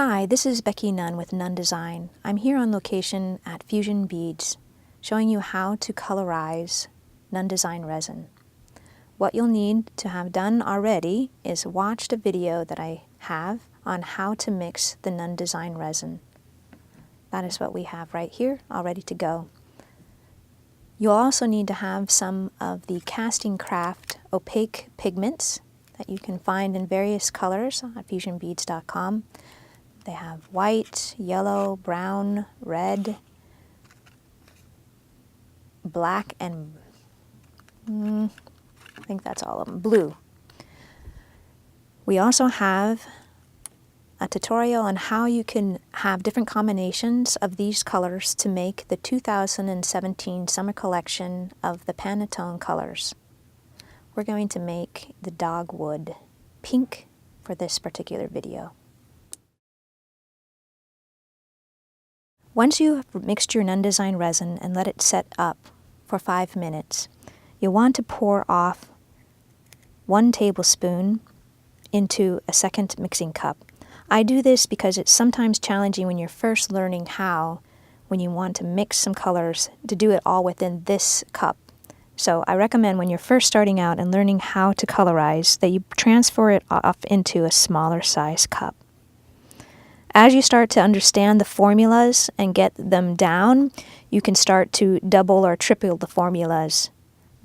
Hi, this is Becky Nunn with Nunn Design. I'm here on location at Fusion Beads, showing you how to colorize Nunn Design Resin. What you'll need to have done already is watch the video that I have on how to mix the Nunn Design Resin. That is what we have right here, all ready to go. You'll also need to have some of the Castin Craft Opaque pigments that you can find in various colors on fusionbeads.com. They have white, yellow, brown, red, black, and I think that's all of them, blue. We also have a tutorial on how you can have different combinations of these colors to make the 2017 summer collection of the Pantone colors. We're going to make the dogwood pink for this particular video. Once you have mixed your Nunn Design resin and let it set up for 5 minutes, you'll want to pour off 1 tablespoon into a second mixing cup. I do this because it's sometimes challenging when you're first learning how, when you want to mix some colors, to do it all within this cup. So I recommend when you're first starting out and learning how to colorize that you transfer it off into a smaller size cup. As you start to understand the formulas and get them down, you can start to double or triple the formulas.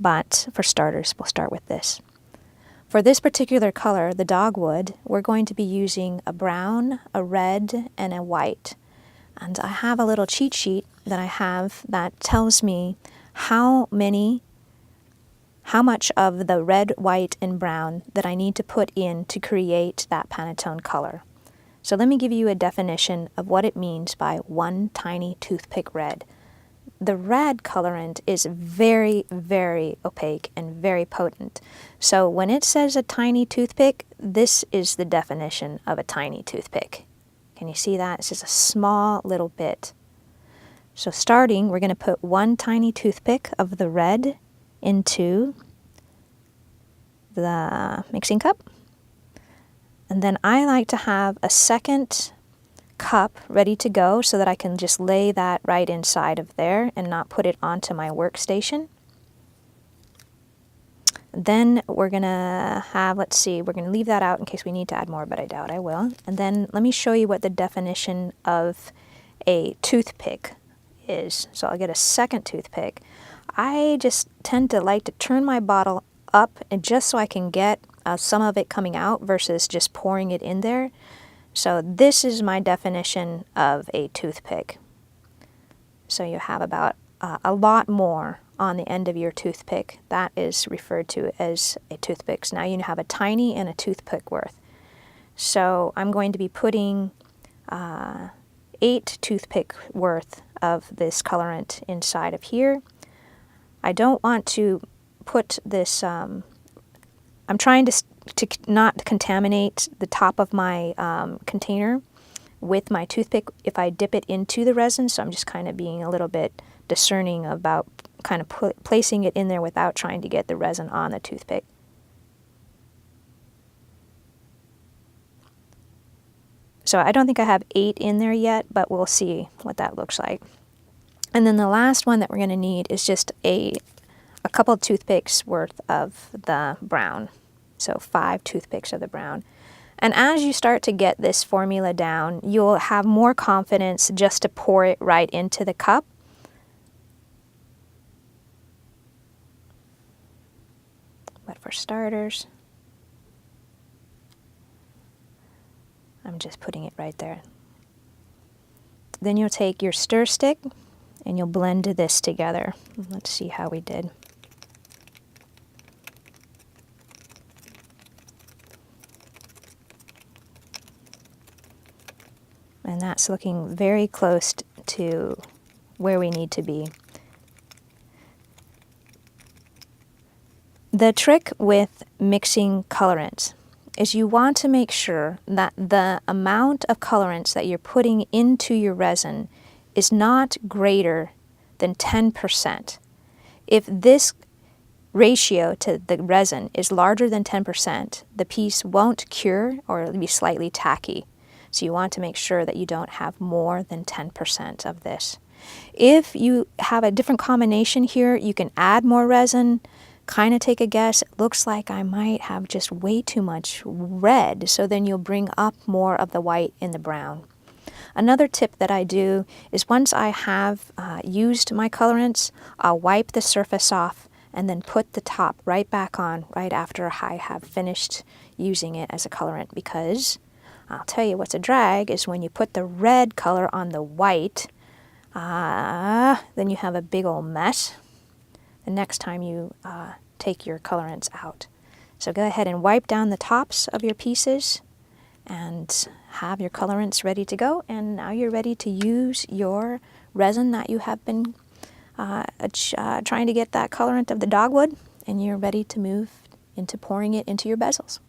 But for starters, we'll start with this. For this particular color, the dogwood, we're going to be using a brown, a red, and a white. And I have a little cheat sheet that I have that tells me how much of the red, white, and brown that I need to put in to create that Pantone color. So let me give you a definition of what it means by 1 tiny toothpick red. The red colorant is very, very opaque and very potent. So when it says a tiny toothpick, this is the definition of a tiny toothpick. Can you see that? It's just a small little bit. So starting, we're going to put 1 tiny toothpick of the red into the mixing cup. And then I like to have a second cup ready to go so that I can just lay that right inside of there and not put it onto my workstation. Then we're going to have, we're going to leave that out in case we need to add more, but I doubt I will. And then let me show you what the definition of a toothpick is. So I'll get a second toothpick. I just tend to like to turn my bottle up and just so I can get some of it coming out versus just pouring it in there. So this is my definition of a toothpick. So you have about a lot more on the end of your toothpick. That is referred to as a toothpick. So now you have a tiny and a toothpick worth. So I'm going to be putting 8 toothpick worth of this colorant inside of here. I don't want to put this, I'm trying to not contaminate the top of my container with my toothpick if I dip it into the resin, so I'm just kind of being a little bit discerning about kind of placing it in there without trying to get the resin on the toothpick. So I don't think I have 8 in there yet, but we'll see what that looks like. And then the last one that we're going to need is just a couple of toothpicks worth of the brown. So 5 toothpicks of the brown. And as you start to get this formula down, you'll have more confidence just to pour it right into the cup. But for starters, I'm just putting it right there. Then you'll take your stir stick and you'll blend this together. Let's see how we did. And that's looking very close to where we need to be. The trick with mixing colorants is you want to make sure that the amount of colorants that you're putting into your resin is not greater than 10%. If this ratio to the resin is larger than 10%, the piece won't cure or it'll be slightly tacky. So you want to make sure that you don't have more than 10% of this. If you have a different combination here, you can add more resin, kind of take a guess. It looks like I might have just way too much red, so then you'll bring up more of the white in the brown. Another tip that I do is once I have used my colorants, I'll wipe the surface off and then put the top right back on right after I have finished using it as a colorant, because I'll tell you what's a drag is when you put the red color on the white, then you have a big old mess the next time you take your colorants out. So go ahead and wipe down the tops of your pieces and have your colorants ready to go. And now you're ready to use your resin that you have been trying to get that colorant of the dogwood, and you're ready to move into pouring it into your bezels.